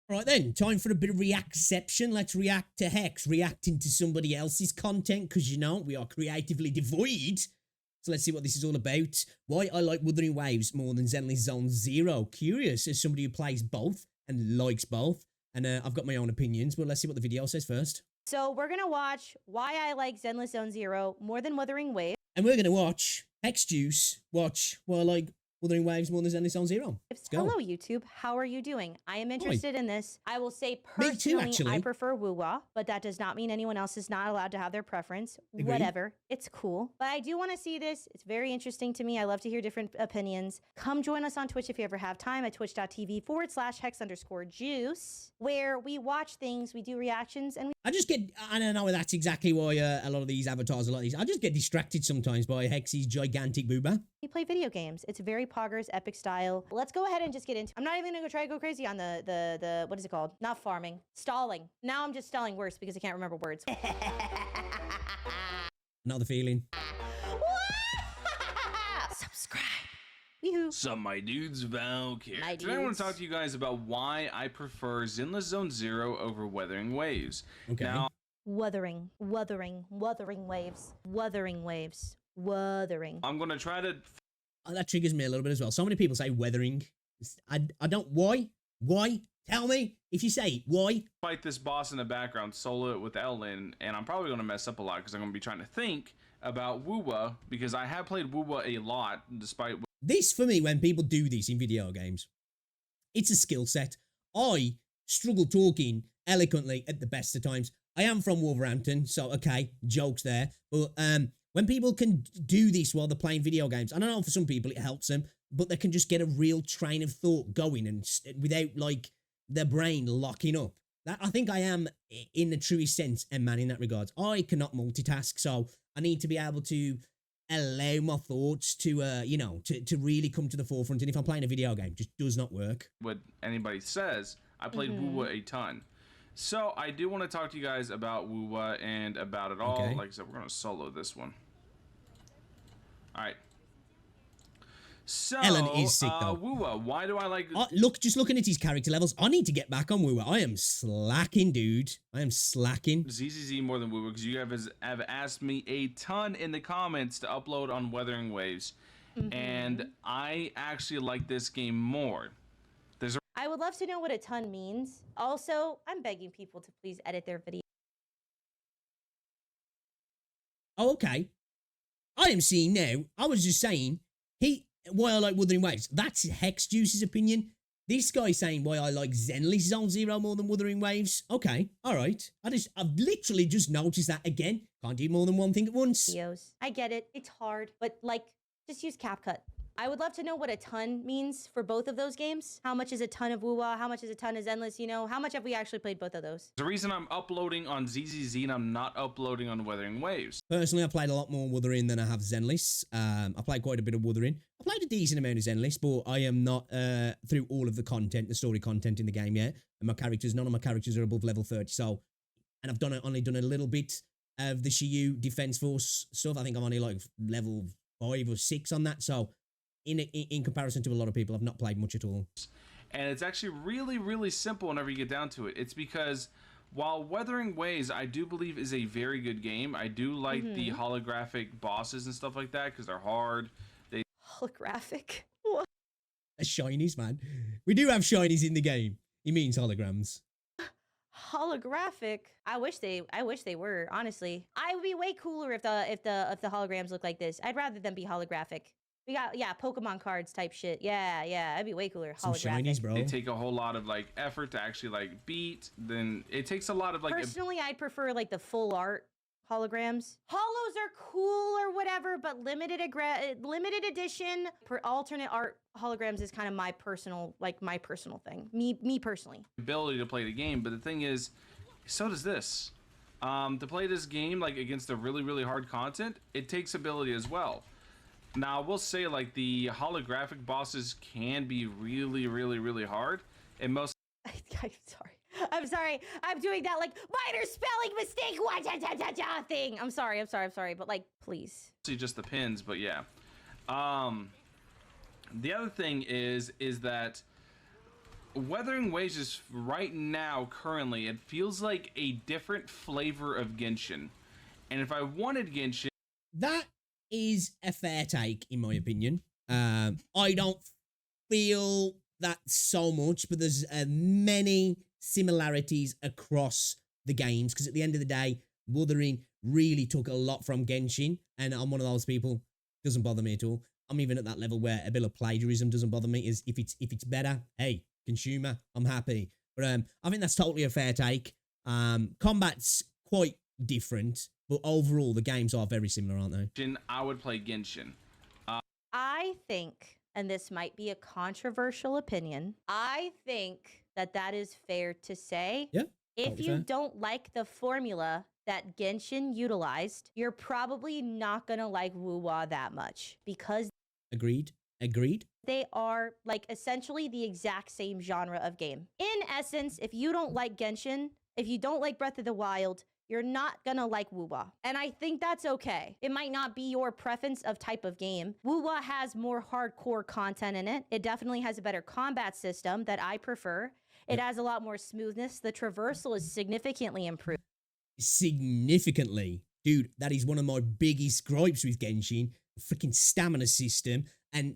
Right then, time for a bit of reactception. Let's react to Hex, reacting to somebody else's content, because you know, we are creatively devoid. So let's see what this is all about. Why I like Wuthering Waves more than Zenless Zone Zero. Curious, as somebody who plays both and likes both. And I've got my own opinions, but let's see what the video says first. So we're going to watch why I like Zenless Zone Zero more than Wuthering Waves. And we're going to watch HexJuice watch why I like Wuthering Waves more than Zenless Zone Zero. Let's go. Hello, YouTube. How are you doing? I am interested in this. I will say Me too, personally, actually. I prefer Woo-Wah, but that does not mean anyone else is not allowed to have their preference. Agreed. Whatever. It's cool. But I do want to see this. It's very interesting to me. I love to hear different opinions. Come join us on Twitch if you ever have time at twitch.tv/hex_juice, where we watch things, we do reactions, and I don't know, that's exactly why a lot of these avatars are like these. I just get distracted sometimes by Hex's gigantic booba. we play video games. It's very poggers, epic style. Let's go ahead and just get into it. I'm not even gonna try to go crazy on the what is it called? Not farming, stalling. Now I'm just stalling worse because I can't remember words. Not the feeling. Subscribe. Woohoo. Sup, my dudes, Valk here. My Today I want dudes. to talk to you guys about why I prefer Zenless Zone Zero over Wuthering Waves. Okay. Now, Wuthering waves, wuthering. I'm going to try to That triggers me a little bit as well. So many people say weathering. I don't, why? Why? Tell me. If you say it, why? fight this boss in the background, solo it with Ellen, and I'm probably going to mess up a lot because I'm going to be trying to think about Woo-Wah, because I have played Woo-Wah a lot, despite This, for me, when people do this in video games, it's a skill set. I struggle talking eloquently at the best of times. I am from Wolverhampton, so okay, jokes there. But when people can do this while they're playing video games, I don't know, for some people it helps them, but they can just get a real train of thought going and without like their brain locking up. That, I think I am, in the truest sense, a man in that regard. I cannot multitask, so I need to be able to allow my thoughts to, you know, to really come to the forefront. And if I'm playing a video game, it just does not work. what anybody says. I played Woo-Wah a ton. So I do want to talk to you guys about Woo-Wah and about it all. Okay. Like I said, we're going to solo this one. All right. So, Ellen is sick, though. Woo-Wah, why do I like... Look, just looking at his character levels, I need to get back on Woo-Wah. I am slacking, dude. I am slacking. ZZZ more than Woo-Wah, because you guys have asked me a ton in the comments to upload on Wuthering Waves, and I actually like this game more. There's a I would love to know what a ton means. Also, I'm begging people to please edit their video. Oh, okay. I am seeing now. I was just saying, why I like Wuthering Waves. That's HexJuice's opinion. This guy's saying why I like Zenless Zone Zero more than Wuthering Waves. Okay, all right. I've literally just noticed that again. Can't do more than one thing at once. Videos. I get it. It's hard, but like, just use CapCut. I would love to know what a ton means for both of those games. How much is a ton of Woo-Wah? How much is a ton of Zenless? You know, how much have we actually played both of those? The reason I'm uploading on ZZZ and I'm not uploading on Wuthering Waves. Personally, I played a lot more Wuthering than I have Zenless. I played quite a bit of Wuthering. I played a decent amount of Zenless, but I am not through all of the content, the story content in the game yet. And none of my characters are above level 30. So, and I've only done a little bit of the Shiyu Defense Force stuff. I think I'm only like level 5 or 6 on that. So, in comparison to a lot of people, I've not played much at all. And it's actually really, really simple whenever you get down to it. It's because while Wuthering Waves, I do believe, is a very good game. I do like the holographic bosses and stuff like that because they're hard. Holographic? What? Shinies, man. We do have shinies in the game. He means holograms. Holographic? I wish they were, honestly. I would be way cooler if the holograms look like this. I'd rather them be holographic. We got, yeah, Pokemon cards type shit. Yeah, that'd be way cooler. Some Holographic. shinies, bro. They take a whole lot of like effort to actually like beat. Then it takes a lot of like... Personally, I'd prefer like the full art holograms. Holos are cool or whatever, but limited edition per alternate art holograms is kind of my personal thing. Me personally. ability to play the game, but the thing is, so does this. To play this game like against the really, really hard content, it takes ability as well. Now, I will say, like, the holographic bosses can be really, really, really hard. And most... I'm sorry. I'm doing that, like, minor spelling mistake thing. I'm sorry. But, like, please. Just the pins, but yeah. The other thing is that Wuthering Waves is right now, currently, it feels like a different flavor of Genshin. And if I wanted Genshin, That is a fair take, in my opinion. I don't feel that so much, but there's many similarities across the games, because at the end of the day, Wuthering really took a lot from Genshin, and I'm one of those people, doesn't bother me at all. I'm even at that level where a bit of plagiarism doesn't bother me. Is if it's better, hey, consumer, I'm happy. But I think that's totally a fair take. Combat's quite different, but overall the games are very similar, aren't they? I would play Genshin. I think, and this might be a controversial opinion, I think that is fair to say. Yeah. If totally you fair. don't like the formula that Genshin utilized, you're probably not gonna like Wuwa that much, because Agreed. they are like essentially the exact same genre of game. In essence, if you don't like Genshin, if you don't like Breath of the Wild, you're not gonna like Wuwa. And I think that's okay. It might not be your preference of type of game. Wuwa has more hardcore content in it. It definitely has a better combat system that I prefer. It has a lot more smoothness. The traversal is significantly improved. Significantly. Dude, that is one of my biggest gripes with Genshin. Freaking stamina system, and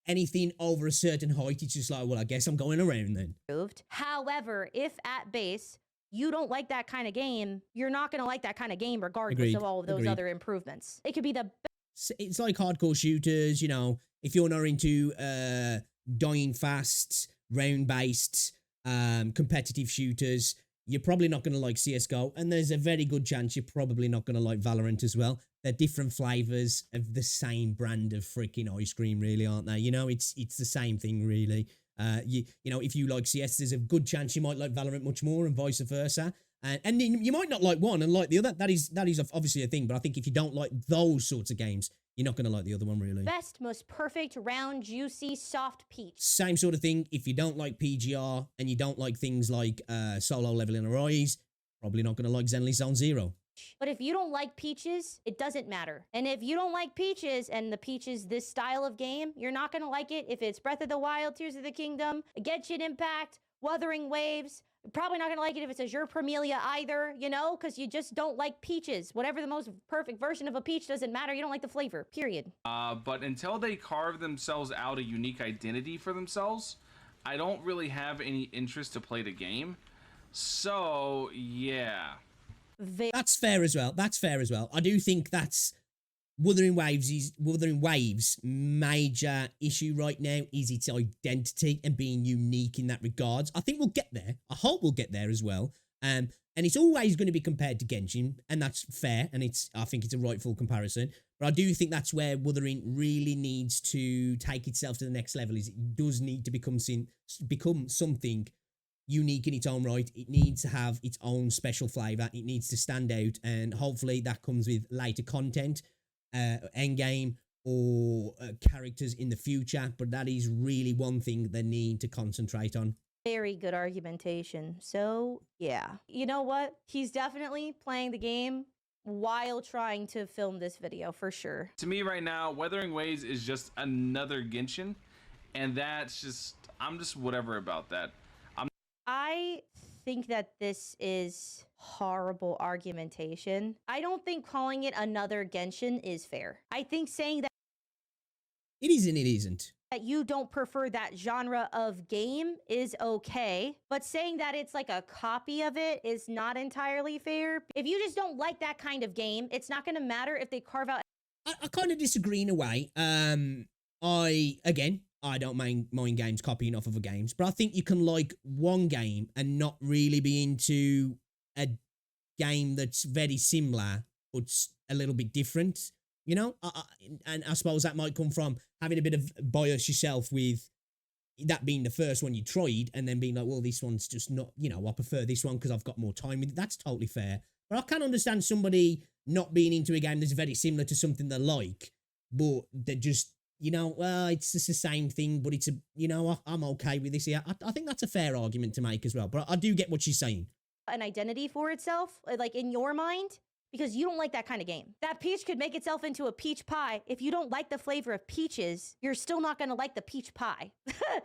anything over a certain height, it's just like, well, I guess I'm going around then. However, if at base you don't like that kind of game, you're not going to like that kind of game regardless Agreed. of all of those other improvements. It could be the It's like hardcore shooters, you know, if you're not into dying fast, round-based, competitive shooters, you're probably not going to like CSGO, and there's a very good chance you're probably not going to like Valorant as well. They're different flavors of the same brand of freaking ice cream, really, aren't they? You know, it's the same thing, really. You know, if you like CS, there's a good chance you might like Valorant much more, and vice versa. And you might not like one and like the other. That is obviously a thing. But I think if you don't like those sorts of games, you're not going to like the other one, really. best, most perfect, round, juicy, soft peach. Same sort of thing. If you don't like PGR and you don't like things like solo leveling or Rise, probably not going to like Zenless Zone Zero. But if you don't like peaches, it doesn't matter. And if you don't like peaches and the peaches, this style of game, you're not going to like it if it's Breath of the Wild, Tears of the Kingdom, Genshin Impact, Wuthering Waves. You're probably not going to like it if it's Azure Premilia either, you know, because you just don't like peaches. Whatever the most perfect version of a peach doesn't matter. You don't like the flavor, period. But until they carve themselves out a unique identity for themselves, I don't really have any interest to play the game. So, yeah. That's fair as well. I do think that's Wuthering Waves' major issue right now is its identity and being unique in that regards. I think we'll get there. I hope we'll get there as well. And it's always going to be compared to Genshin, and that's fair, and I think it's a rightful comparison. But I do think that's where Wuthering really needs to take itself to the next level. Is it does need to become something unique in its own right. It needs to have its own special flavor. It needs to stand out, and hopefully that comes with later content, endgame, or characters in the future. But that is really one thing they need to concentrate on. Very good argumentation. So, yeah. You know what? He's definitely playing the game while trying to film this video, for sure. To me right now, Wuthering Waves is just another Genshin, and that's just, I'm just whatever about that. I think that this is horrible argumentation. I don't think calling it another Genshin is fair. I think saying that It is and it isn't. that you don't prefer that genre of game is okay, but saying that it's like a copy of it is not entirely fair. If you just don't like that kind of game, it's not going to matter if they carve out. I kind of disagree in a way. I don't mind games copying off other games, but I think you can like one game and not really be into a game that's very similar but a little bit different, you know? And I suppose that might come from having a bit of bias yourself with that being the first one you tried and then being like, well, this one's just not, you know, I prefer this one because I've got more time with it. That's totally fair. But I can understand somebody not being into a game that's very similar to something they like, but they're just, you know, well, it's just the same thing, but it's you know, I'm okay with this here. I think that's a fair argument to make as well, but I do get what she's saying. An identity for itself, like in your mind, because you don't like that kind of game. That peach could make itself into a peach pie. If you don't like the flavor of peaches, you're still not gonna like the peach pie.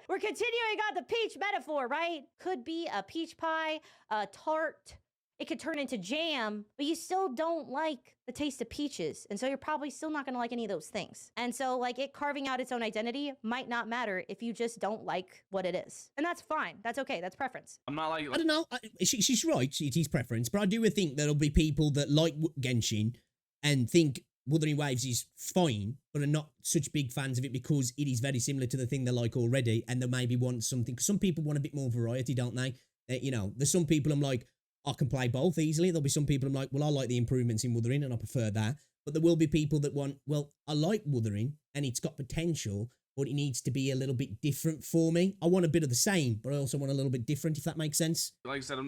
We're continuing on the peach metaphor, right? Could be a peach pie, a tart. It could turn into jam, but you still don't like the taste of peaches. And so you're probably still not gonna like any of those things. And so like it carving out its own identity might not matter if you just don't like what it is. And that's fine. That's okay. That's preference. I'm not like I don't know. She's right. It is preference, but I do think there'll be people that like Genshin and think Wuthering Waves is fine, but are not such big fans of it because it is very similar to the thing they like already, and they maybe want something. Cause some people want a bit more variety, don't they? You know, there's some people I'm like, I can play both easily. There'll be some people I'm like, well, I like the improvements in Wuthering and I prefer that. But there will be people that want, well, I like Wuthering and it's got potential, but it needs to be a little bit different for me. I want a bit of the same, but I also want a little bit different, if that makes sense. I said,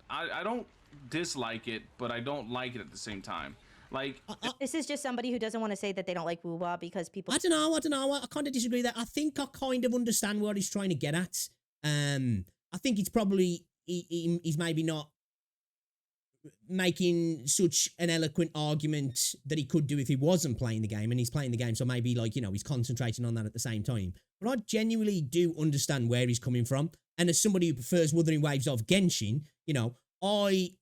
I don't dislike it, but I don't like it at the same time. Like, This is just somebody who doesn't want to say that they don't like Woowa because people. I don't know. I kind of disagree with that. I think I kind of understand what he's trying to get at. I think it's probably, he's maybe not making such an eloquent argument that he could do if he wasn't playing the game, and he's playing the game, so maybe like, you know, he's concentrating on that at the same time. But I genuinely do understand where he's coming from, and as somebody who prefers Wuthering Waves of Genshin, you know, I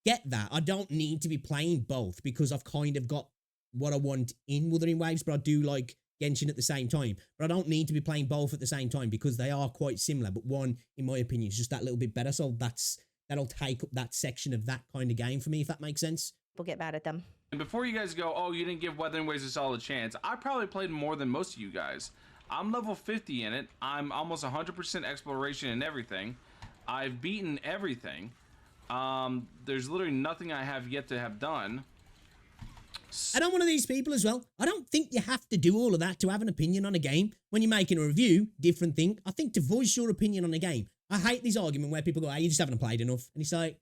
get that. I don't need to be playing both because I've kind of got what I want in Wuthering Waves, but I do like Genshin at the same time. But I don't need to be playing both at the same time because they are quite similar, but one, in my opinion, is just that little bit better, so that'll take up that section of that kind of game for me, if that makes sense. People get mad at them. and before you guys go, oh, you didn't give Wuthering Waves a solid chance, I probably played more than most of you guys. I'm level 50 in it. I'm almost 100% exploration and everything. I've beaten everything. There's literally nothing I have yet to have done. And I'm one of these people as well. I don't think you have to do all of that to have an opinion on a game. When you're making a review, different thing. I think to voice your opinion on a game, I hate this argument where people go, you just haven't played enough. And it's like,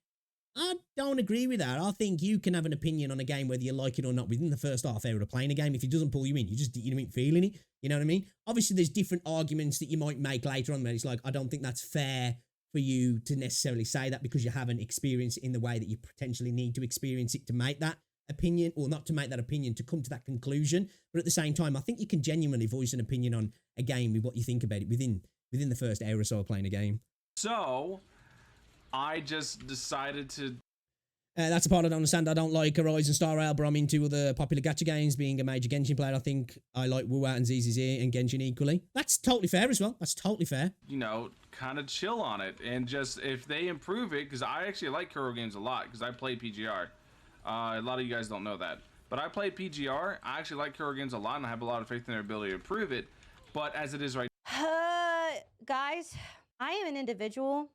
I don't agree with that. I think you can have an opinion on a game whether you like it or not within the first half hour of playing a game. If it doesn't pull you in, you ain't feeling it. You know what I mean? Obviously, there's different arguments that you might make later on where it's like, I don't think that's fair for you to necessarily say that because you haven't experienced it in the way that you potentially need to experience it to make that opinion, or not to make that opinion, to come to that conclusion. But at the same time, I think you can genuinely voice an opinion on a game with what you think about it within the first hour or so of playing a game. So, I just decided to... That's a part I don't understand. I don't like Horizon Star Rail, but I'm into other popular gacha games. Being a major Genshin player, I think I like Wuwa and ZZZ and Genshin equally. That's totally fair as well. That's totally fair. You know, kind of chill on it. And just, if they improve it, because I actually like Kuro games a lot, because I played PGR. A lot of you guys don't know that. But I played PGR. I actually like Kuro games a lot, and I have a lot of faith in their ability to improve it. But as it is right Guys, I am an individual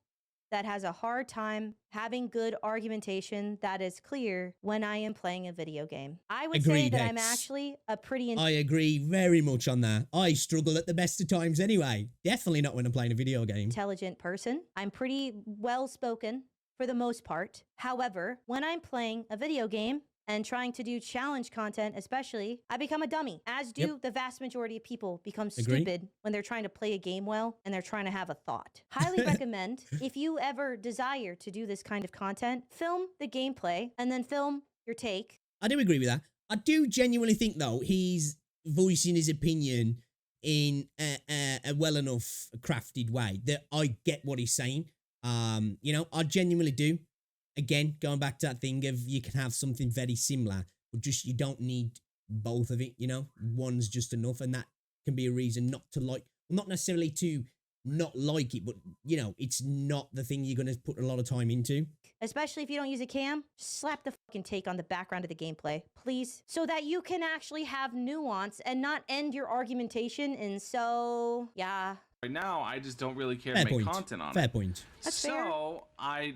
that has a hard time having good argumentation that is clear when I am playing a video game. I would say that I'm actually a pretty... I agree very much on that. I struggle at the best of times anyway. Definitely not when I'm playing a video game. Intelligent person. I'm pretty well-spoken for the most part. However, when I'm playing a video game and trying to do challenge content, especially, I become a dummy, as do the vast majority of people become stupid when they're trying to play a game well and they're trying to have a thought. Highly recommend, if you ever desire to do this kind of content, film the gameplay and then film your take. I do agree with that. I do genuinely think, though, he's voicing his opinion in a well enough crafted way that I get what he's saying. You know, I genuinely do. Again, going back to that thing of you can have something very similar, but just you don't need both of it, you know? One's just enough, and that can be a reason not to like, not necessarily to not like it, but, you know, it's not the thing you're going to put a lot of time into. Especially if you don't use a cam, just slap the fucking take on the background of the gameplay, please, so that you can actually have nuance and not end your argumentation in so, yeah. Right now, I just don't really care to make content on it. Fair point. That's fair. So, I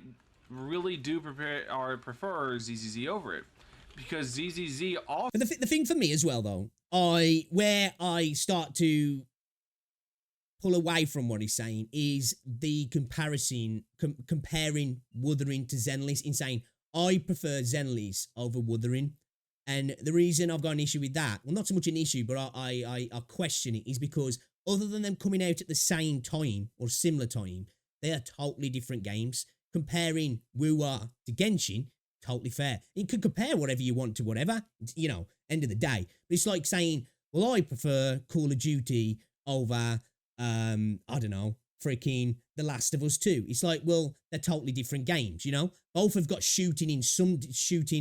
really do prefer ZZZ over it, because ZZZ also... But the thing for me as well, though, where I start to pull away from what he's saying is the comparison, comparing Wuthering to Zenless, in saying, I prefer Zenless over Wuthering. And the reason I've got an issue with that, well, not so much an issue, but I question it, is because other than them coming out at the same time or similar time, they are totally different games. Comparing Wuwa to Genshin totally fair. You can compare whatever you want to whatever, you know, end of the day. But it's like saying, well, I prefer Call of Duty over, I don't know, freaking The Last of Us 2. It's like, well, they're totally different games, you know? Both have got shooting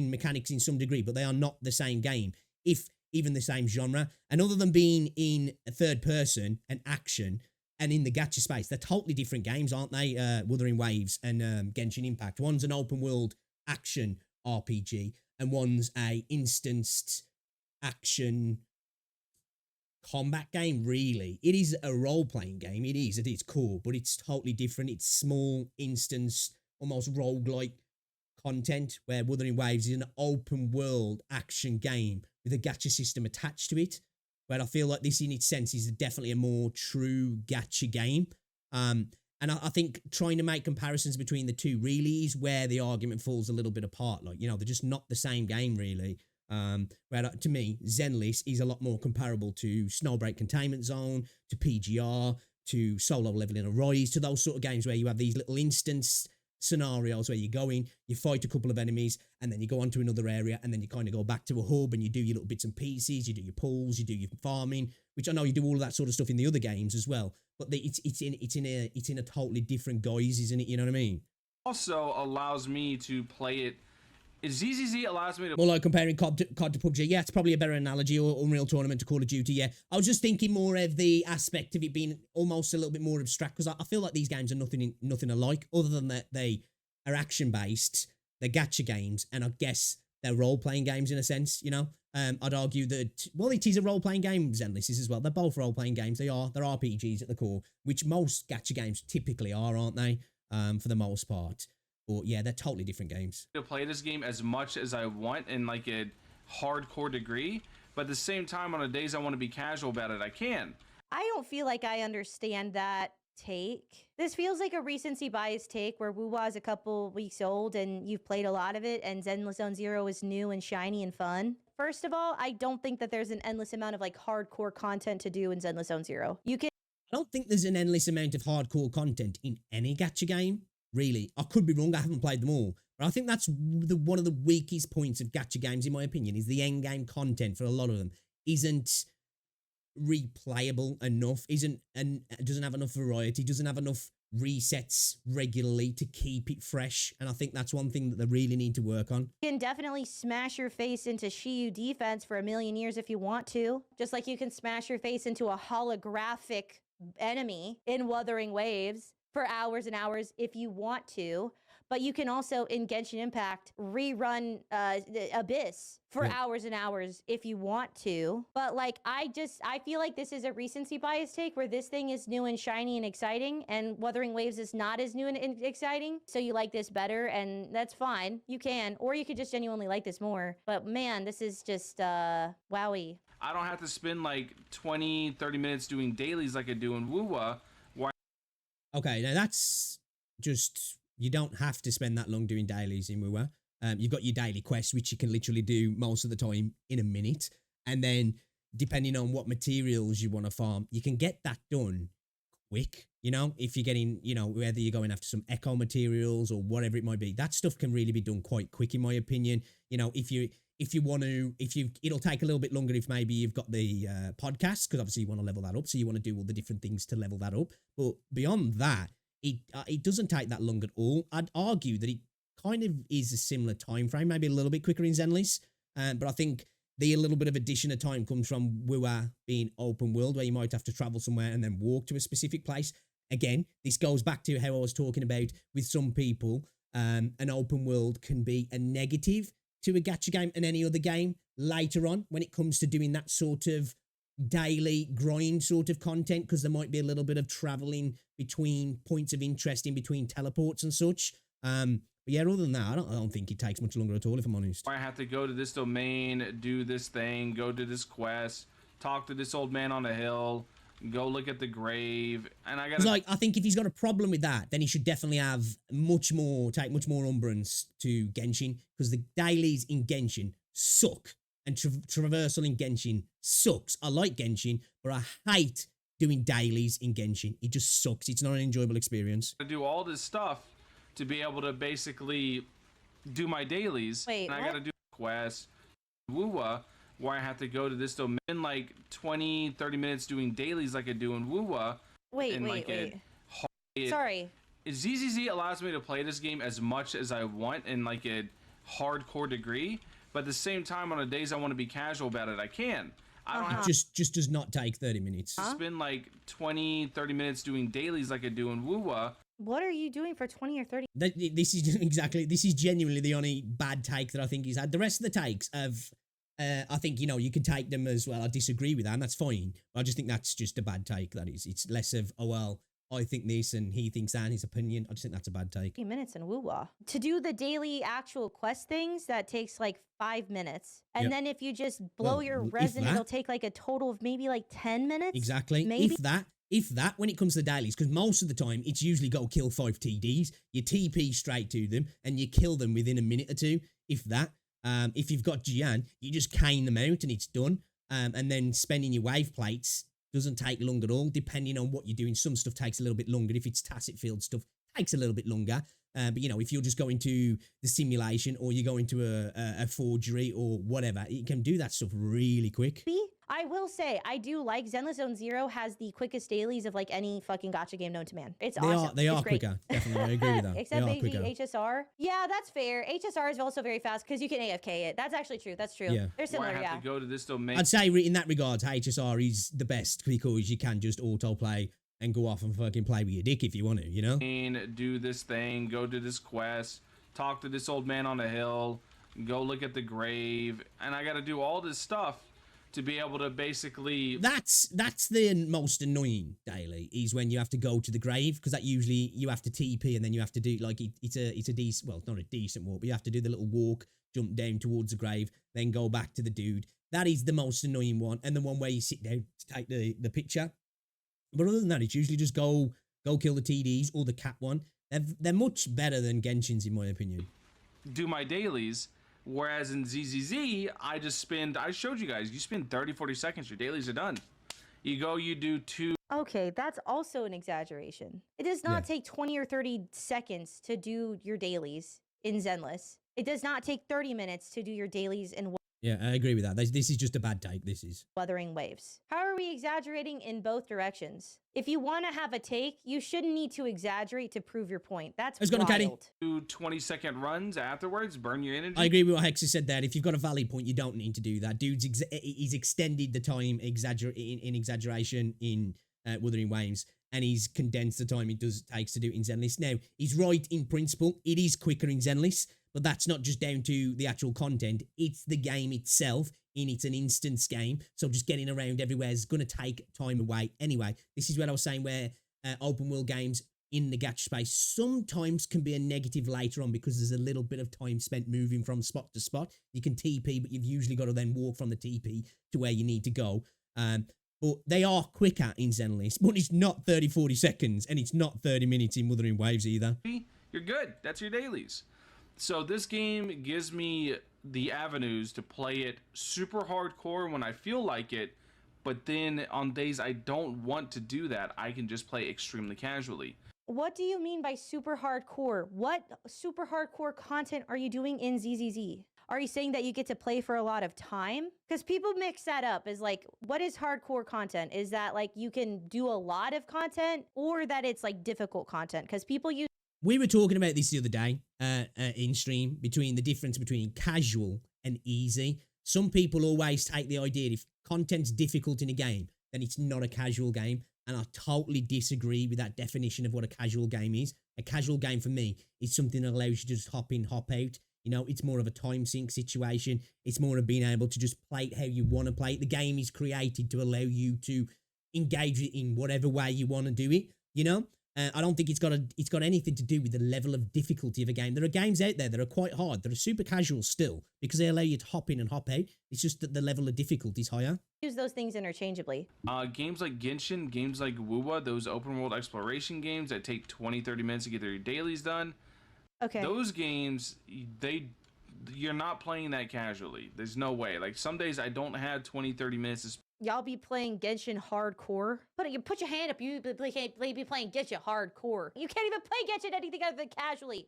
mechanics in some degree, but they are not the same game, if even the same genre. And other than being in a third person and action and in the gacha space, they're totally different games, aren't they? Wuthering Waves and Genshin Impact. One's an open world action RPG and one's a instanced action combat game. Really, it is a role-playing game. It is at its core, but it's totally different. It's small instance, almost roguelike content, where Wuthering Waves is an open world action game with a gacha system attached to it, where I feel like this in its sense is definitely a more true gacha game. And I think trying to make comparisons between the two really is where the argument falls a little bit apart. Like, you know, they're just not the same game really. Where to me, Zenless is a lot more comparable to Snowbreak Containment Zone, to PGR, to Solo Leveling Arise, to those sort of games where you have these little instance scenarios where you go in, you fight a couple of enemies, and then you go on to another area, and then you kind of go back to a hub, and you do your little bits and pieces, you do your pulls, you do your farming, which I know you do all of that sort of stuff in the other games as well. But it's in a totally different guise, isn't it? You know what I mean? Also allows me to play it. ZZZ allows me to. More like comparing COD to PUBG. Yeah, it's probably a better analogy, or Unreal Tournament to Call of Duty. Yeah, I was just thinking more of the aspect of it being almost a little bit more abstract, because I feel like these games are nothing alike, other than that they are action based, they're gacha games, and I guess they're role playing games in a sense. You know, I'd argue that, well, it is a role playing game. Zenless is as well. They're both role playing games. They're RPGs at the core, which most gacha games typically are, aren't they? For the most part. But yeah, they're totally different games. To play this game as much as I want in like a hardcore degree, but at the same time, on the days I want to be casual about it, I can. I don't feel like I understand that take. This feels like a recency bias take where Wuwa is a couple weeks old and you've played a lot of it, and Zenless Zone Zero is new and shiny and fun. First of all, I don't think that there's an endless amount of like hardcore content to do in Zenless Zone Zero. You can. I don't think there's an endless amount of hardcore content in any gacha game. Really, I could be wrong. I haven't played them all, but I think that's one of the weakest points of gacha games, in my opinion, is the end game content for a lot of them isn't replayable enough, doesn't have enough variety, doesn't have enough resets regularly to keep it fresh. And I think that's one thing that they really need to work on. You can definitely smash your face into Shiyu defense for 1,000,000 years if you want to, just like you can smash your face into a holographic enemy in Wuthering Waves for hours and hours if you want to. But you can also, in Genshin Impact, rerun Abyss for hours and hours if you want to. But like, I feel like this is a recency bias take where this thing is new and shiny and exciting, and Wuthering Waves is not as new and exciting. So you like this better, and that's fine. You can, or you could just genuinely like this more. But man, this is just wowie. I don't have to spend like 20-30 minutes doing dailies like I do in Wuwa. Okay, now that's just, you don't have to spend that long doing dailies in Wuwa. You've got your daily quests, which you can literally do most of the time in a minute. And then, depending on what materials you want to farm, you can get that done quick. You know, if you're getting, you know, whether you're going after some echo materials or whatever it might be, that stuff can really be done quite quick, in my opinion. You know, it'll take a little bit longer if maybe you've got the podcast, because obviously you want to level that up. So you want to do all the different things to level that up. But beyond that, it doesn't take that long at all. I'd argue that it kind of is a similar time frame, maybe a little bit quicker in Zenless. But I think the little bit of addition of time comes from Wuwa being open world, where you might have to travel somewhere and then walk to a specific place. Again, this goes back to how I was talking about with some people, an open world can be a negative to a gacha game and any other game later on when it comes to doing that sort of daily grind sort of content, because there might be a little bit of traveling between points of interest, in between teleports and such. But yeah, other than that, I don't think it takes much longer at all, if I'm honest. I have to go to this domain, do this thing, go to this quest, talk to this old man on a hill, go look at the grave, and I gotta... I think if he's got a problem with that, then he should definitely take much more umbrance to Genshin, because the dailies in Genshin suck, and traversal in Genshin sucks. I like Genshin, but I hate doing dailies in Genshin. It just sucks. It's not an enjoyable experience. I do all this stuff to be able to basically do my dailies, Wait, and I what? gotta do quests, Woowa, where I have to go to this domain like 20, 30 minutes doing dailies like I do in Woowa. Wait, and wait, like wait. it Sorry. ZZZ allows me to play this game as much as I want in like a hardcore degree, but at the same time, on the days I want to be casual about it, I can. I don't have to Just does not take 30 minutes. spend like 20, 30 minutes doing dailies like I do in Woowa. What are you doing for 20 or 30? This is this is genuinely the only bad take that I think he's had. The rest of the takes have, I think, you know, you can take them as well. I disagree with that, and that's fine. I just think that's just a bad take. That is, it's less of, oh, well, I think this and he thinks that, and his opinion. I just think that's a bad take. 30 minutes in Woo-Wah. To do the daily actual quest things, that takes like 5 minutes. And Yep. then if you just blow Well, your if resin, that- it'll take like a total of maybe like 10 minutes. Exactly. Maybe. If that, when it comes to the dailies, because most of the time it's usually go kill 5 TDs, you TP straight to them and you kill them within a minute or two. If that, if you've got Jian, you just cane them out and it's done. And then spending your wave plates doesn't take long at all, depending on what you're doing. Some stuff takes a little bit longer. If it's tacit field stuff, takes a little bit longer. But you know, if you're just going to the simulation or you're going to a forgery or whatever, you can do that stuff really quick. I will say, I do like Zenless Zone Zero has the quickest dailies of like any fucking gacha game known to man. It's awesome. They It's are great. quicker. Definitely, I agree with that. Except they are maybe quicker. HSR. Yeah, that's fair. HSR is also very fast because you can AFK it. That's actually true. That's true. Yeah. They're Where similar, I have yeah. to go to this domain. I'd say in that regard, HSR is the best because you can just autoplay and go off and fucking play with your dick if you want to, you know? Do this thing, go to this quest, talk to this old man on the hill, go look at the grave, and I got to do all this stuff to be able to basically. That's the most annoying daily is when you have to go to the grave because that usually you have to TP and then you have to do like it's a decent, well, it's not a decent walk, but you have to do the little walk, jump down towards the grave, then go back to the dude. That is the most annoying one, and the one where you sit down to take the picture. But other than that, it's usually just go kill the TDs or the cat one. They're much better than Genshin's in my opinion. Do my dailies, whereas in ZZZ, I showed you guys, you spend 30, 40 seconds, your dailies are done. You go, you do 2. Okay, that's also an exaggeration. It does not take 20 or 30 seconds to do your dailies in Zenless. It does not take 30 minutes to do your dailies in Yeah, I agree with that. This is just a bad take. This is. Wuthering Waves. How are we exaggerating in both directions? If you want to have a take, you shouldn't need to exaggerate to prove your point. That's Let's go, Caddy. wild. Do 20-second runs afterwards, burn your energy. I agree with what Hex has said there. If you've got a valid point, you don't need to do that. Dude's he's extended the time in exaggeration in Wuthering Waves, and he's condensed the time it takes to do it in Zenless. Now, he's right in principle. It is quicker in Zenless, but that's not just down to the actual content. It's the game itself. It's an instance game, so just getting around everywhere is going to take time away. Anyway, this is what I was saying where open world games in the gacha space sometimes can be a negative later on because there's a little bit of time spent moving from spot to spot. You can TP, but you've usually got to then walk from the TP to where you need to go. But they are quicker in Zenless, but it's not 30, 40 seconds, and it's not 30 minutes in Wuthering Waves either. You're good. That's your dailies. So this game gives me the avenues to play it super hardcore when I feel like it, but then on days I don't want to do that, I can just play extremely casually. What do you mean by super hardcore? What super hardcore content are you doing in ZZZ? Are you saying that you get to play for a lot of time? Because people mix that up as like, what is hardcore content? Is that like you can do a lot of content or that it's like difficult content? Because people use. We were talking about this the other day in stream between the difference between casual and easy. Some people always take the idea if content's difficult in a game, then it's not a casual game. And I totally disagree with that definition of what a casual game is. A casual game for me is something that allows you to just hop in, hop out. You know, it's more of a time sink situation. It's more of being able to just play it how you want to play it. The game is created to allow you to engage it in whatever way you want to do it, you know? I don't think it's got anything to do with the level of difficulty of a game. There are games out there that are quite hard, that are super casual still, because they allow you to hop in and hop out. It's just that the level of difficulty is higher. Use those things interchangeably. Games like Genshin, games like Wuwa, those open world exploration games that take 20, 30 minutes to get their dailies done. Okay. Those games, you're not playing that casually. There's no way. Like some days I don't have 20, 30 minutes to Y'all be playing Genshin hardcore? Put your hand up. You be playing Genshin hardcore. You can't even play Genshin anything other than casually.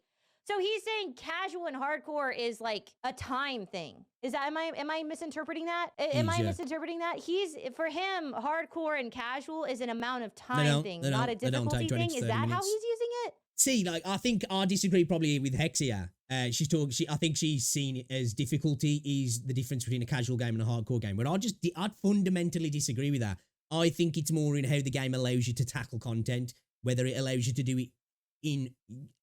So he's saying casual and hardcore is like a time thing. Is that am I misinterpreting that? Am I misinterpreting that? For him, hardcore and casual is an amount of time thing, not a difficulty thing. Is that how he's using it? See, like, I think I disagree probably with Hex here. I think she's seen it as difficulty is the difference between a casual game and a hardcore game. But I'd fundamentally disagree with that. I think it's more in how the game allows you to tackle content, whether it allows you to do it in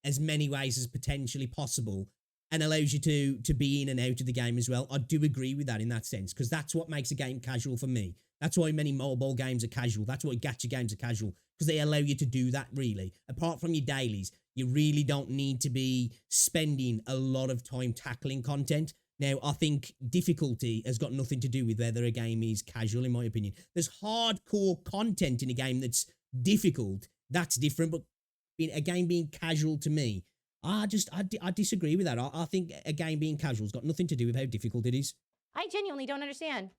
as many ways as potentially possible and allows you to be in and out of the game as well. I do agree with that in that sense, because that's what makes a game casual for me. That's why many mobile games are casual. That's why gacha games are casual, because they allow you to do that, really. Apart from your dailies, you really don't need to be spending a lot of time tackling content. Now, I think difficulty has got nothing to do with whether a game is casual, in my opinion. There's hardcore content in a game that's difficult. That's different, but a game being casual to me, I disagree with that. I think a game being casual has got nothing to do with how difficult it is. I genuinely don't understand.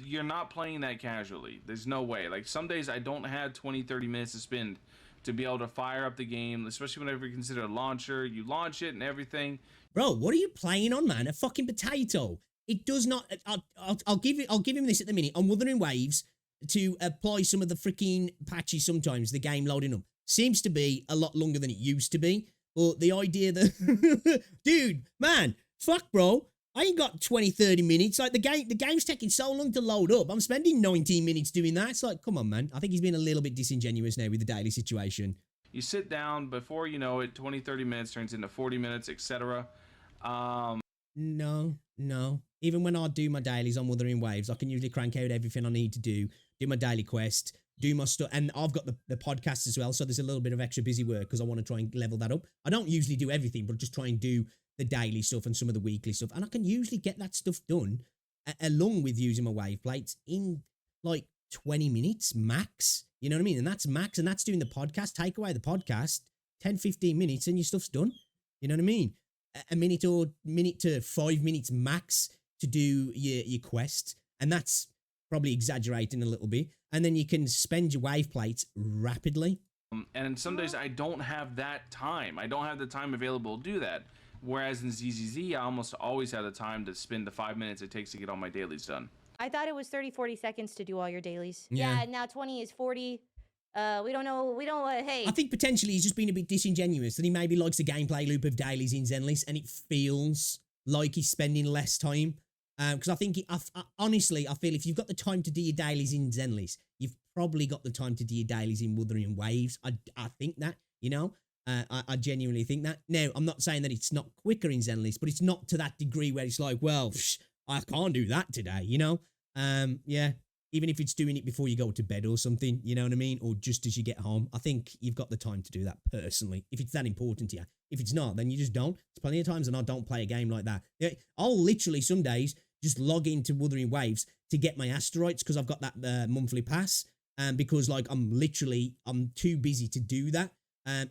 You're not playing that casually. There's no way. Like, some days I don't have 20, 30 minutes to spend to be able to fire up the game, especially whenever you consider a launcher. You launch it and everything. Bro, what are you playing on, man? A fucking potato. It does not. I'll give him this at the minute. On Wuthering Waves, to apply some of the freaking patches sometimes, the game loading up seems to be a lot longer than it used to be. But the idea that, dude, man, fuck, bro. I ain't got 20, 30 minutes. Like, the game's taking so long to load up. I'm spending 19 minutes doing that. It's like, come on, man. I think he's been a little bit disingenuous now with the daily situation. You sit down, before you know it, 20, 30 minutes turns into 40 minutes, etc. No. Even when I do my dailies on Wuthering Waves, I can usually crank out everything I need to do my daily quest, do my stuff. And I've got the podcast as well, so there's a little bit of extra busy work because I want to try and level that up. I don't usually do everything, but just try and do the daily stuff and some of the weekly stuff. And I can usually get that stuff done along with using my wave plates in like 20 minutes max. You know what I mean? And that's max. And that's doing the podcast. Take away the podcast, 10, 15 minutes and your stuff's done. You know what I mean? A minute to 5 minutes max to do your quest. And that's probably exaggerating a little bit. And then you can spend your wave plates rapidly. And some days I don't have that time. I don't have the time available to do that. Whereas in ZZZ, I almost always have the time to spend the 5 minutes it takes to get all my dailies done. I thought it was 30, 40 seconds to do all your dailies. Yeah, now 20 is 40. We don't know. Hey. I think potentially he's just been a bit disingenuous, that he maybe likes the gameplay loop of dailies in Zenless and it feels like he's spending less time. Because I think, honestly, I feel if you've got the time to do your dailies in Zenless, you've probably got the time to do your dailies in Wuthering Waves. I think that, you know. I genuinely think that. Now, I'm not saying that it's not quicker in Zenless, but it's not to that degree where it's like, well, I can't do that today, you know? Yeah, even if it's doing it before you go to bed or something, you know what I mean? Or just as you get home. I think you've got the time to do that personally, if it's that important to you. If it's not, then you just don't. There's plenty of times when I don't play a game like that. I'll literally some days just log into Wuthering Waves to get my asteroids because I've got that monthly pass. Because like I'm too busy to do that.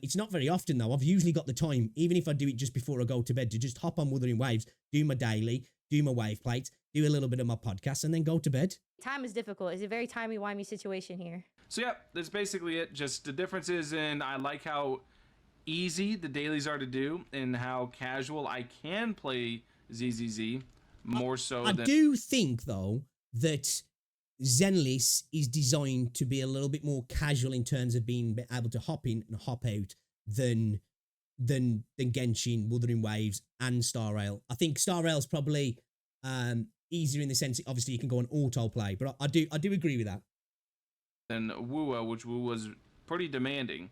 It's not very often though. I've usually got the time, even if I do it just before I go to bed, to just hop on Wuthering Waves, do my daily, do my wave plates, do a little bit of my podcast, and then go to bed. Time is difficult. It's a very timey-wimey situation here. So yeah, that's basically it. Just the differences in, I like how easy the dailies are to do and how casual I can play ZZZ more so than... I do think though that Zenless is designed to be a little bit more casual in terms of being able to hop in and hop out than Genshin, Wuthering Waves, and Star Rail. I think Star Rail's probably easier in the sense that obviously you can go on autoplay, but I do agree with that. And Wua, which Wua was pretty demanding.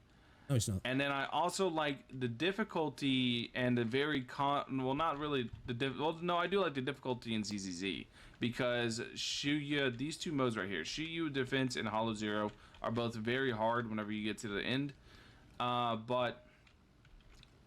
No, it's not. And then I also like the difficulty and the very not really I do like the difficulty in ZZZ because Shuya, these two modes right here, Shuyu Defense and Hollow Zero, are both very hard whenever you get to the end. But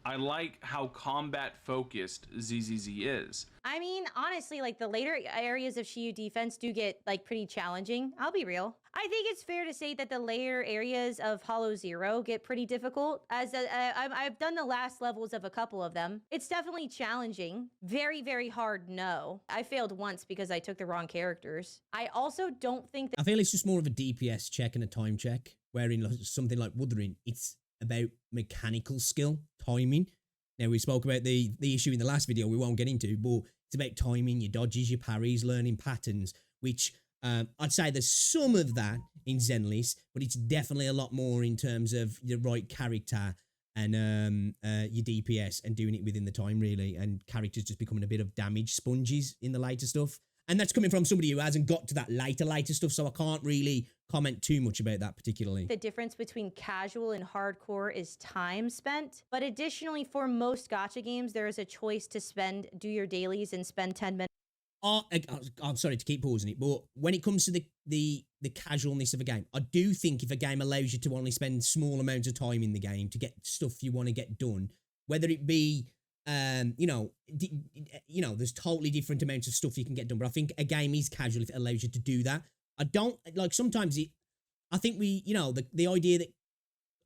I like how combat focused ZZZ is. I mean, honestly, like the later areas of Shiyu defense do get like pretty challenging. I'll be real. I think it's fair to say that the later areas of Hollow Zero get pretty difficult. As I've done the last levels of a couple of them. It's definitely challenging. Very, very hard, no. I failed once because I took the wrong characters. I also don't think that... I feel it's just more of a DPS check and a time check, where in something like Wuthering, it's about mechanical skill, timing. Now, we spoke about the issue in the last video we won't get into, but it's about timing, your dodges, your parries, learning patterns, which I'd say there's some of that in Zenless, but it's definitely a lot more in terms of the right character and your DPS and doing it within the time, really, and characters just becoming a bit of damage sponges in the later stuff. And that's coming from somebody who hasn't got to that later stuff, so I can't really comment too much about that particularly. The difference between casual and hardcore is time spent. But additionally, for most gacha games, there is a choice to do your dailies and spend 10 minutes. I'm sorry to keep pausing it, but when it comes to the casualness of a game, I do think if a game allows you to only spend small amounts of time in the game to get stuff you want to get done, whether it be there's totally different amounts of stuff you can get done, but I think a game is casual if it allows you to do that. I don't like sometimes I think the idea that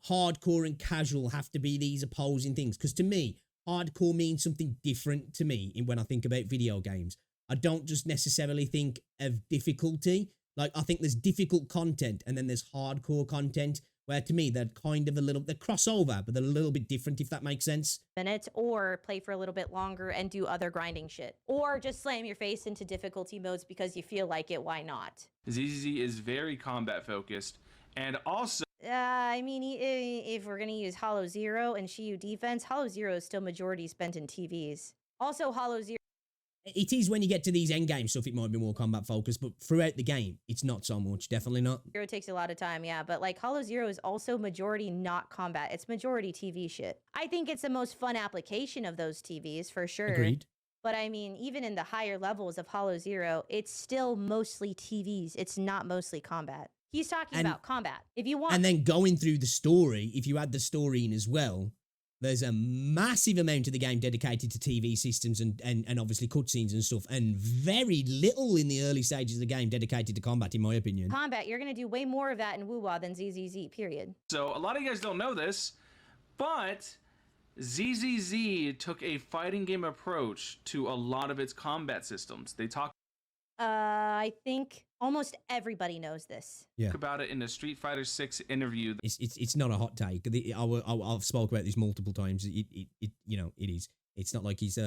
hardcore and casual have to be these opposing things, because to me hardcore means something different to me when I think about video games. I don't just necessarily think of difficulty. Like, I think there's difficult content and then there's hardcore content, where to me they're kind of they're crossover, but they're a little bit different, if that makes sense. Minutes, or play for a little bit longer and do other grinding shit, or just slam your face into difficulty modes because you feel like it. Why not? ZZZ is very combat focused, and also I mean, if we're gonna use Hollow Zero and Shiyu defense, Hollow Zero is still majority spent in TVs. Also, Hollow Zero. It is when you get to these endgame stuff, it might be more combat focused, but throughout the game, it's not so much. Definitely not. Zero takes a lot of time, yeah, but like Hollow Zero is also majority not combat. It's majority TV shit. I think it's the most fun application of those TVs for sure. Agreed. But I mean, even in the higher levels of Hollow Zero, it's still mostly TVs. It's not mostly combat. He's talking about combat. If you want, and then going through the story, if you add the story in as well, there's a massive amount of the game dedicated to TV systems and obviously cutscenes and stuff, and very little in the early stages of the game dedicated to combat, in my opinion. Combat, you're going to do way more of that in Wuwa than ZZZ, period. So a lot of you guys don't know this, but ZZZ took a fighting game approach to a lot of its combat systems. They talk I think almost everybody knows this. Yeah. about it in a Street Fighter 6 interview. It's not a hot take. I've spoke about this multiple times. It is. It's not like he's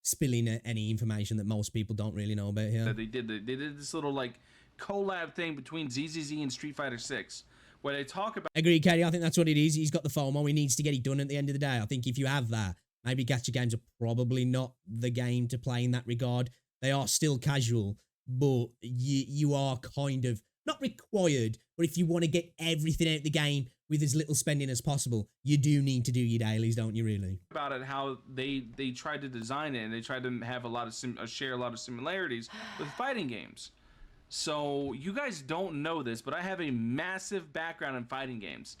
spilling any information that most people don't really know about here. That they did this little like collab thing between ZZZ and Street Fighter 6, where they talk about. Agreed, Katie. I think that's what it is. He's got the FOMO. He needs to get it done at the end of the day. I think if you have that, maybe gacha games are probably not the game to play in that regard. They are still casual, but you are kind of not required, but if you want to get everything out of the game with as little spending as possible, you do need to do your dailies, don't you, really? About it, how they tried to design it and they tried to have a lot of share a lot of similarities with fighting games. So you guys don't know this, but I have a massive background in fighting games.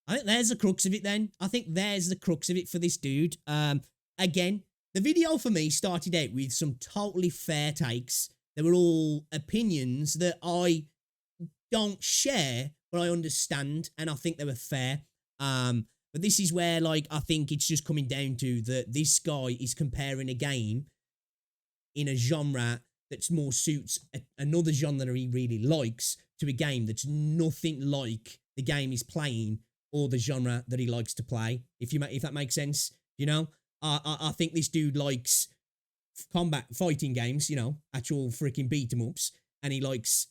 I think there's the crux of it then. I think there's the crux of it for this dude. Again, the video for me started out with some totally fair takes. They were all opinions that I don't share, but I understand, and I think they were fair. But this is where, like, I think it's just coming down to that this guy is comparing a game in a genre that more suits another genre that he really likes to a game that's nothing like the game he's playing or the genre that he likes to play. If that makes sense, you know. I think this dude likes combat fighting games, actual freaking beat 'em ups, and he likes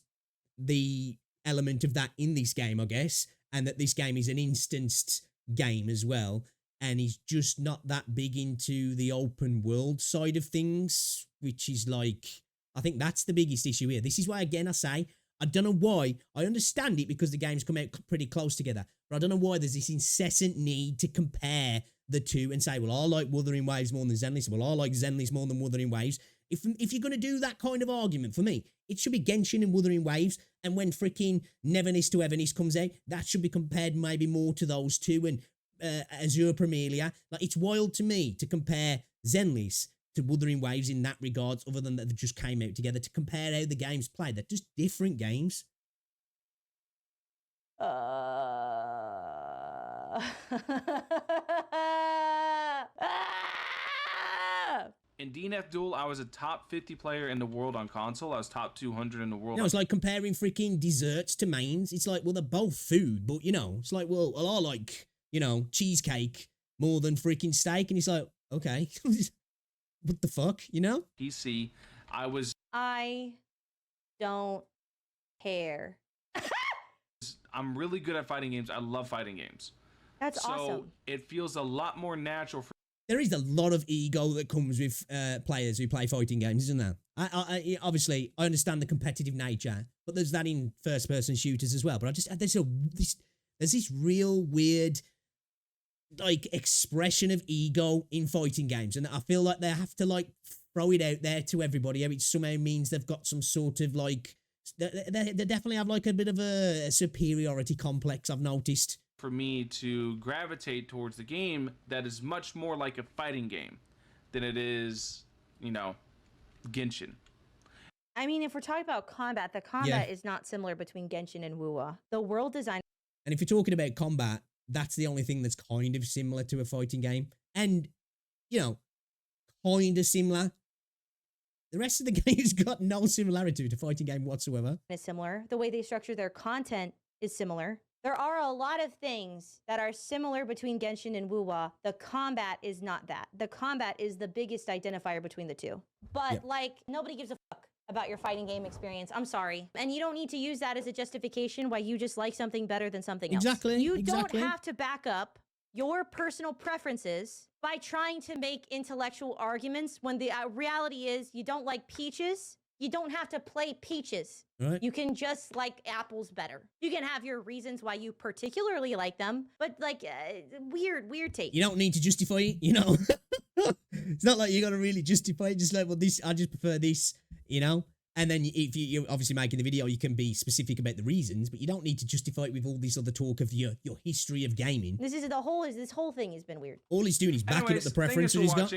the element of that in this game, I guess, and that this game is an instanced game as well, and he's just not that big into the open world side of things, which is like, I think that's the biggest issue here. This is why, again, I say, I don't know why. I understand it because the games come out pretty close together, but I don't know why there's this incessant need to compare the two and say, well, I like Wuthering Waves more than Zenless. Well, I like Zenless more than Wuthering Waves. If you're going to do that kind of argument, for me, it should be Genshin and Wuthering Waves. And when freaking Neverness to Everness comes out, that should be compared maybe more to those two and Azure Premilia. Like, it's wild to me to compare Zenless to Wuthering Waves in that regards, other than that they just came out together, to compare how the games play. They're just different games. In DNF Duel, I was a top 50 player in the world on console. I was top 200 in the world. It's like comparing freaking desserts to mains. It's like, well, they're both food, but, it's like, well, I like, cheesecake more than freaking steak. And he's like, okay, what the fuck, you know? PC. I don't care. I'm really good at fighting games. I love fighting games. That's so awesome. it feels a lot more natural for There is a lot of ego that comes with players who play fighting games, isn't there? Obviously, I understand the competitive nature, but there's that in first-person shooters as well. But there's this real weird, like, expression of ego in fighting games, and I feel like they have to, like, throw it out there to everybody. It somehow means they've got some sort of, like, they definitely have, like, a bit of a superiority complex, I've noticed. For me to gravitate towards the game that is much more like a fighting game than it is, you know, Genshin. I mean, if we're talking about combat, the combat is not similar between Genshin and Wuwa. The world design. And if you're talking about combat, that's the only thing that's kind of similar to a fighting game. And, you know, kind of similar. The rest of the game has got no similarity to a fighting game whatsoever. Is similar. The way they structure their content is similar. There are a lot of things that are similar between Genshin and Wuwa. The combat is not that. The combat is the biggest identifier between the two. But, like, nobody gives a fuck about your fighting game experience. I'm sorry. And you don't need to use that as a justification why you just like something better than something else. You don't have to back up your personal preferences by trying to make intellectual arguments when the reality is you don't like peaches. You don't have to play peaches. Right. You can just like apples better. You can have your reasons why you particularly like them, but like weird take. You don't need to justify it, you know. It's not like you got to really justify it. Just like, well, this, I just prefer this, you know. And then if you're obviously making the video, you can be specific about the reasons, but you don't need to justify it with all this other talk of your history of gaming. This whole thing has been weird. All he's doing is backing up the preference that he's got.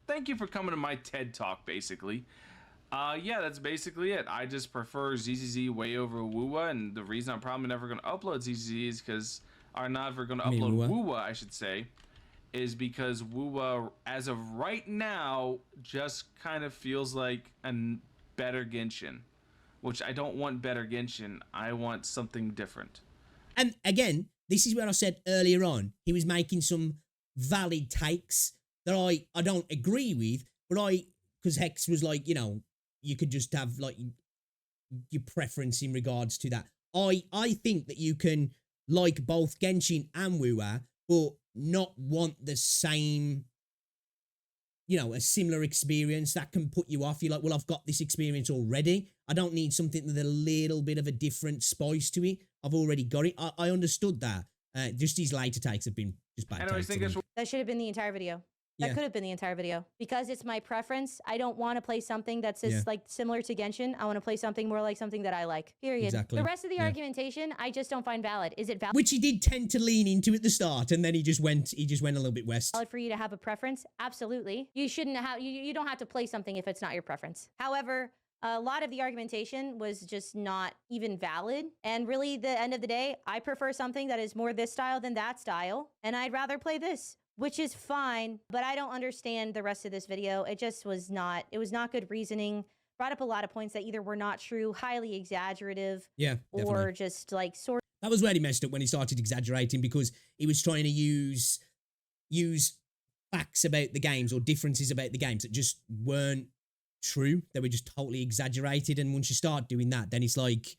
Thank you for coming to my TED Talk, basically. Yeah, that's basically it. I just prefer ZZZ way over Wuwa, and the reason I'm probably never going to upload ZZZ is because, or not ever going to upload Wuwa, I should say, is because Wuwa, as of right now, just kind of feels like a better Genshin, which I don't want better Genshin. I want something different. And again, this is where I said earlier on, he was making some valid takes that I don't agree with, but because Hex was like, you know, you could just have like your preference in regards to that. I think that you can like both Genshin and Wuwa, but not want the same, you know, a similar experience that can put you off. You're like, well, I've got this experience already. I don't need something with a little bit of a different spice to it. I've already got it. I understood that. Just these later takes have been just bad takes. That should have been the entire video. That could have been the entire video. Because it's my preference, I don't want to play something that's just like similar to Genshin. I want to play something more like something that I like. Period. Exactly. The rest of the argumentation, I just don't find valid. Is it valid? Which he did tend to lean into at the start, and then he just went a little bit west. Valid for you to have a preference? Absolutely. You shouldn't have, you don't have to play something if it's not your preference. However, a lot of the argumentation was just not even valid. And really, at the end of the day, I prefer something that is more this style than that style. And I'd rather play this, which is fine, but I don't understand the rest of this video. It just was not, it was not good reasoning. Brought up a lot of points that either were not true, highly exaggerative, or just like sort of. That was where he messed up, when he started exaggerating, because he was trying to use facts about the games or differences about the games that just weren't true. They were just totally exaggerated. And once you start doing that, then it's like,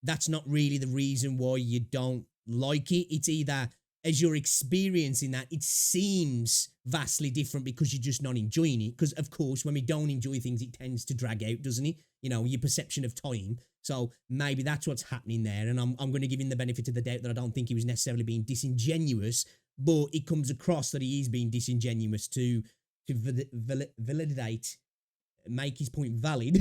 that's not really the reason why you don't like it. It's either, as you're experiencing that, it seems vastly different because you're just not enjoying it. Because, of course, when we don't enjoy things, it tends to drag out, doesn't it? You know, your perception of time. So maybe that's what's happening there. And I'm going to give him the benefit of the doubt that I don't think he was necessarily being disingenuous, but it comes across that he is being disingenuous to validate, make his point valid.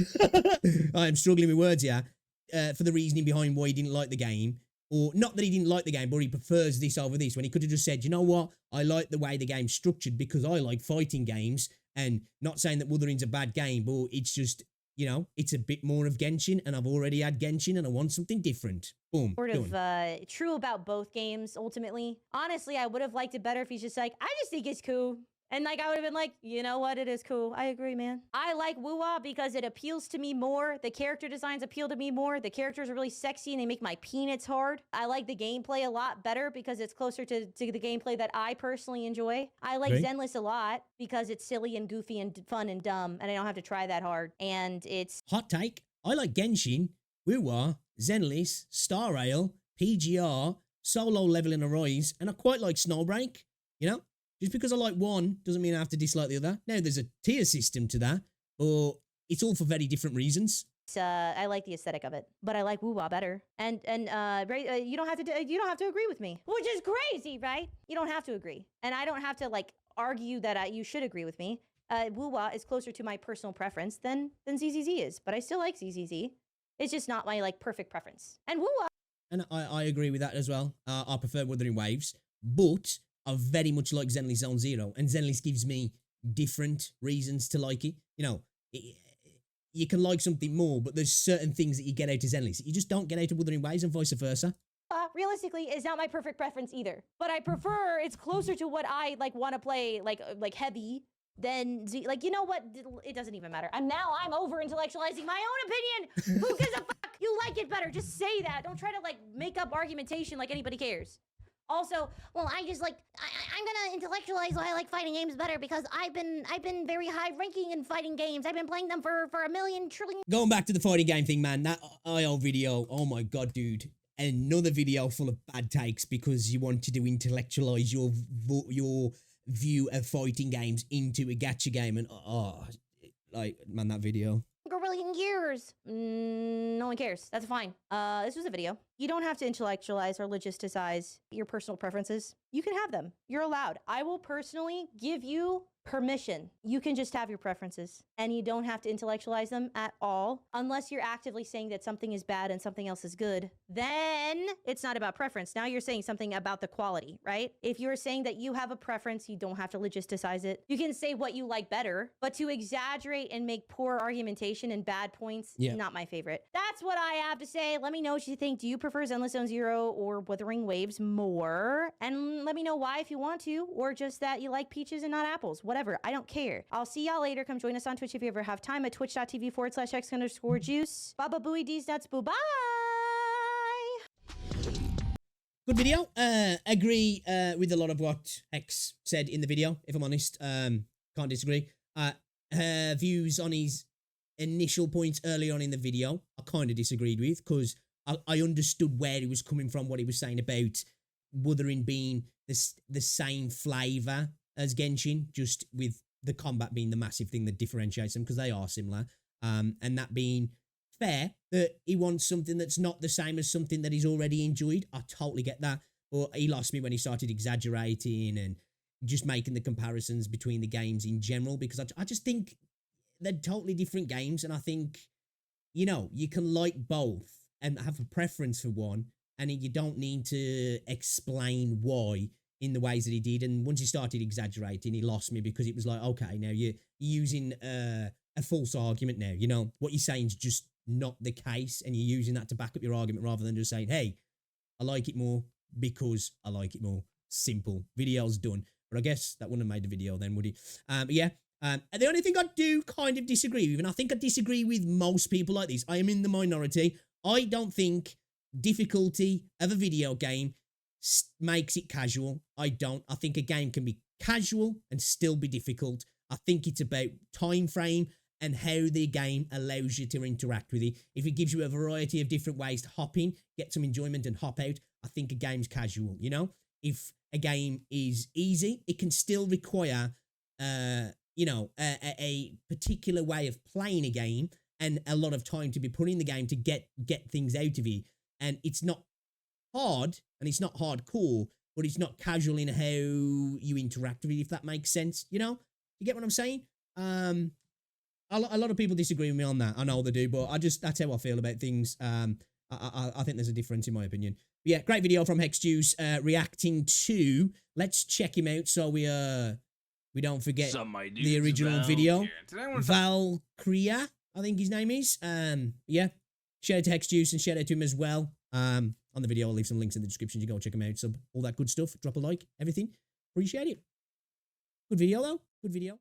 I'm struggling with words here. For the reasoning behind why he didn't like the game. Or not that he didn't like the game, but he prefers this over this, when he could have just said, you know what, I like the way the game's structured because I like fighting games, and not saying that Wuthering's a bad game, but it's just, you know, it's a bit more of Genshin, and I've already had Genshin, and I want something different. Boom. Sort of true about both games, ultimately. Honestly, I would have liked it better if he's just like, I just think it's cool. And like I would have been like, you know what? It is cool. I agree, man. I like Woo-Wah because it appeals to me more. The character designs appeal to me more. The characters are really sexy and they make my peanuts hard. I like the gameplay a lot better because it's closer to the gameplay that I personally enjoy. I like Right. Zenless a lot because it's silly and goofy and fun and dumb and I don't have to try that hard. And it's Hot take. I like Genshin, Wuwa, Zenless, Star Rail, PGR, Solo Leveling Arise, and I quite like Snowbreak. You know? Just because I like one doesn't mean I have to dislike the other. Now, there's a tier system to that, but it's all for very different reasons. I like the aesthetic of it, but I like Woo-Wah better. And you don't have to agree with me, which is crazy, right? You don't have to agree, and I don't have to like argue that you should agree with me. Woo-Wah is closer to my personal preference than ZZZ is, but I still like ZZZ. It's just not my like perfect preference. And Woo-Wah. And I agree with that as well. I prefer Wuthering Waves, but I very much like Zenless Zone Zero, and Zenless gives me different reasons to like it. You know, you can like something more, but there's certain things that you get out of Zenless that you just don't get out of Wuthering Waves, and vice versa. Realistically, is not my perfect preference either. But I prefer it's closer to what I like want to play like heavy than like you know what? It doesn't even matter. I'm over intellectualizing my own opinion. Who gives a fuck? You like it better. Just say that. Don't try to like make up argumentation like anybody cares. Also, well, I just like I'm gonna intellectualize why I like fighting games better because I've been very high ranking in fighting games. I've been playing them for a million trillion. Going back to the fighting game thing, man, that IO video, oh my god, dude. Another video full of bad takes because you wanted to intellectualize your view of fighting games into a gacha game, and like, man, that video. Gorillion years. No one cares. That's fine. This was a video. You don't have to intellectualize or logisticize your personal preferences. You can have them. You're allowed. I will personally give you permission. You can just have your preferences and you don't have to intellectualize them at all unless you're actively saying that something is bad and something else is good. Then it's not about preference. Now you're saying something about the quality, right? If you're saying that you have a preference, you don't have to logisticize it. You can say what you like better, but to exaggerate and make poor argumentation and bad points, not my favorite. That's what I have to say. Let me know what you think. Do you prefer Zenless Zone Zero or Wuthering Waves more? And let me know why if you want to, or just that you like peaches and not apples. Whatever, I don't care. I'll see y'all later. Come join us on Twitch if you ever have time at twitch.tv/Hex_Juice. Baba Booey D's nuts. Boo bye. Good video. Agree with a lot of what Hex said in the video, if I'm honest. Can't disagree. Her views on his initial points early on in the video, I kind of disagreed with because I understood where he was coming from, what he was saying about Wuthering being the same flavour as Genshin, just with the combat being the massive thing that differentiates them because they are similar. And that being fair, that he wants something that's not the same as something that he's already enjoyed. I totally get that. But he lost me when he started exaggerating and just making the comparisons between the games in general, because I just think they're totally different games. And I think, you know, you can like both and have a preference for one, and you don't need to explain why in the ways that he did. And once he started exaggerating, he lost me because it was like, okay, now you're using a false argument now. You know, what you're saying is just not the case, and you're using that to back up your argument rather than just saying, hey, I like it more because I like it more. Simple. Video's done. But I guess that wouldn't have made the video then, would he? But yeah. The only thing I do kind of disagree with, and I think I disagree with most people like this, I am in the minority. I don't think difficulty of a video game makes it casual. I don't. I think a game can be casual and still be difficult. I think it's about time frame and how the game allows you to interact with it. If it gives you a variety of different ways to hop in, get some enjoyment and hop out, I think a game's casual, you know? If a game is easy, it can still require, you know, a particular way of playing a game and a lot of time to be put in the game to get things out of it. And it's not hard and it's not hardcore, but it's not casual in how you interact with it, if that makes sense. You know? You get what I'm saying? A lot of people disagree with me on that. I know they do, but that's how I feel about things. I think there's a difference in my opinion. But yeah, great video from HexJuice reacting to. Let's check him out so we don't forget the original video. Valkyria, I think his name is. Yeah, shout out to HexJuice and shout out to him as well. On the video, I'll leave some links in the description. You go check him out. So all that good stuff. Drop a like, everything. Appreciate it. Good Good video though. Good video.